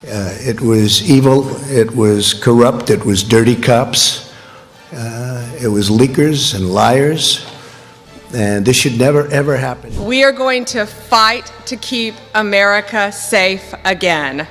It was evil, it was corrupt, it was dirty cops, it was leakers and liars, and this should never, ever happen. We are going to fight to keep America safe again.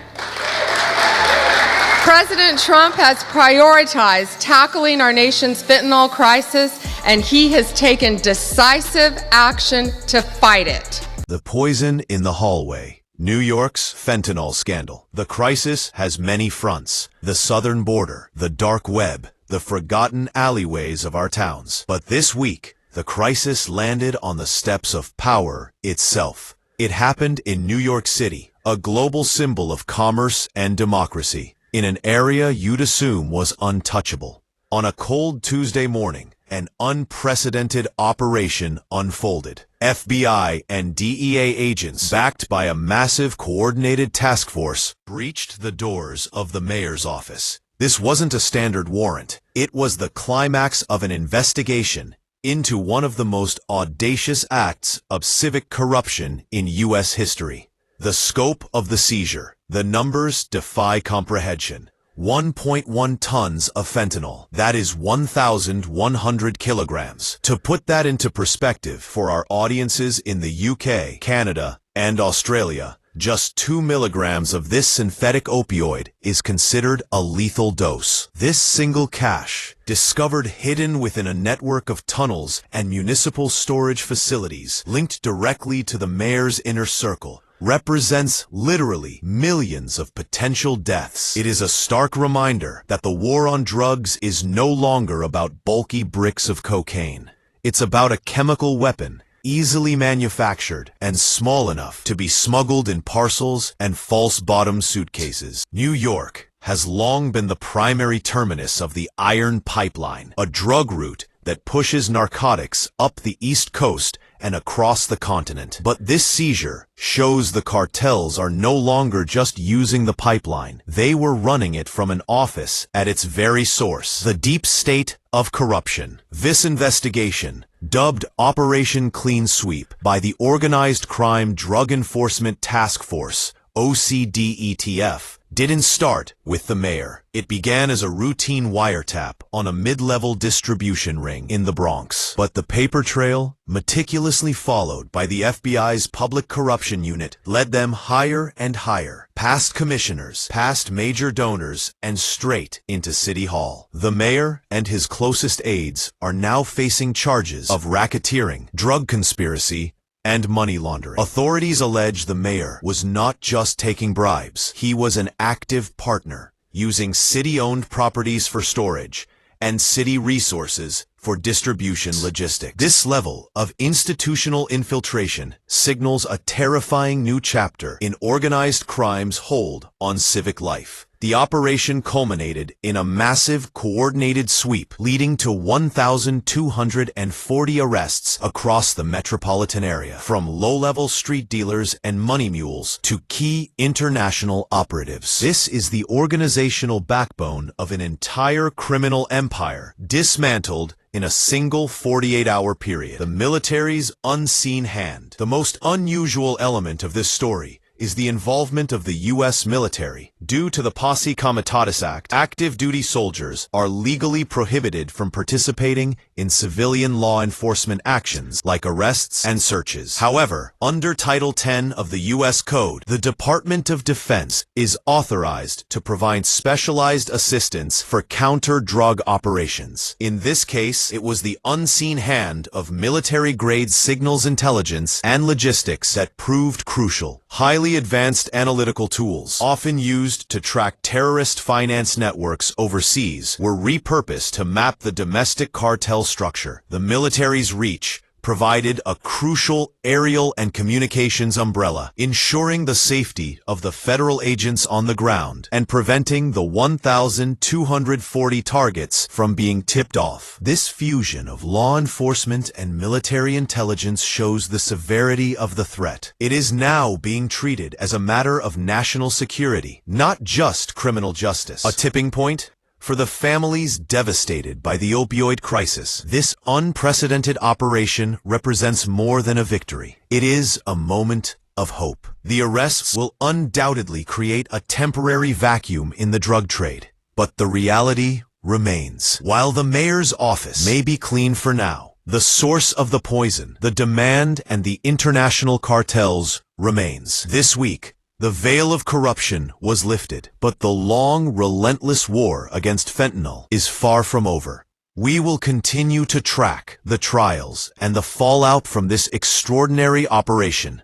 President Trump has prioritized tackling our nation's fentanyl crisis, and he has taken decisive action to fight it. The poison in the hallway. New York's fentanyl scandal. The crisis has many fronts. The southern border, the dark web, the forgotten alleyways of our towns. But this week, the crisis landed on the steps of power itself. It happened in New York City, a global symbol of commerce and democracy, in an area you'd assume was untouchable. On a cold Tuesday morning, an unprecedented operation unfolded. FBI and DEA agents, backed by a massive coordinated task force, breached the doors of the mayor's office. This wasn't a standard warrant. It was the climax of an investigation into one of the most audacious acts of civic corruption in U.S. history. The scope of the seizure, the numbers defy comprehension. 1.1 tons of fentanyl. That is 1,100 kilograms. To put that into perspective for our audiences in the UK, Canada, and Australia, just 2 milligrams of this synthetic opioid is considered a lethal dose. This single cache, discovered hidden within a network of tunnels and municipal storage facilities linked directly to the mayor's inner circle, represents literally millions of potential deaths. It is a stark reminder that the war on drugs is no longer about bulky bricks of cocaine. It's about a chemical weapon, easily manufactured and small enough to be smuggled in parcels and false-bottom suitcases. New York has long been the primary terminus of the Iron Pipeline, a drug route that pushes narcotics up the East Coast and across the continent. But this seizure shows the cartels are no longer just using the pipeline. They were running it from an office at its very source, the deep state of corruption. This investigation, dubbed Operation Clean Sweep by the Organized Crime Drug Enforcement Task Force, OCDETF, didn't start with the mayor. It began as a routine wiretap on a mid-level distribution ring in the Bronx. But the paper trail, meticulously followed by the FBI's Public Corruption Unit, led them higher and higher, past commissioners, past major donors, and straight into City Hall. The mayor and his closest aides are now facing charges of racketeering, drug conspiracy, and money laundering. Authorities allege the mayor was not just taking bribes. He was an active partner, using city-owned properties for storage and city resources for distribution logistics. This level of institutional infiltration signals a terrifying new chapter in organized crime's hold on civic life. The operation culminated in a massive, coordinated sweep leading to 1,240 arrests across the metropolitan area, from low-level street dealers and money mules to key international operatives. This is the organizational backbone of an entire criminal empire, dismantled in a single 48-hour period. The military's unseen hand. The most unusual element of this story is the involvement of the U.S. military. Due to the Posse Comitatus Act, active duty soldiers are legally prohibited from participating in civilian law enforcement actions like arrests and searches. However, under Title 10 of the U.S. Code, the Department of Defense is authorized to provide specialized assistance for counter-drug operations. In this case, it was the unseen hand of military-grade signals intelligence and logistics that proved crucial. Highly advanced analytical tools, often used to track terrorist finance networks overseas, were repurposed to map the domestic cartel structure. The military's reach provided a crucial aerial and communications umbrella, ensuring the safety of the federal agents on the ground and preventing the 1,240 targets from being tipped off. This fusion of law enforcement and military intelligence shows the severity of the threat. It is now being treated as a matter of national security, not just criminal justice. A tipping point for the families devastated by the opioid crisis. This unprecedented operation represents more than a victory. It is a moment of hope. The arrests will undoubtedly create a temporary vacuum in the drug trade, but the reality remains. While the mayor's office may be clean for now, the source of the poison, the demand, and the international cartels remains. This week, the veil of corruption was lifted, but the long, relentless war against fentanyl is far from over. We will continue to track the trials and the fallout from this extraordinary operation.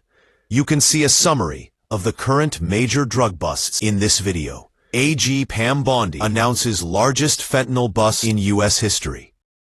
You can see a summary of the current major drug busts in this video. AG Pam Bondi announces largest fentanyl bust in U.S. history.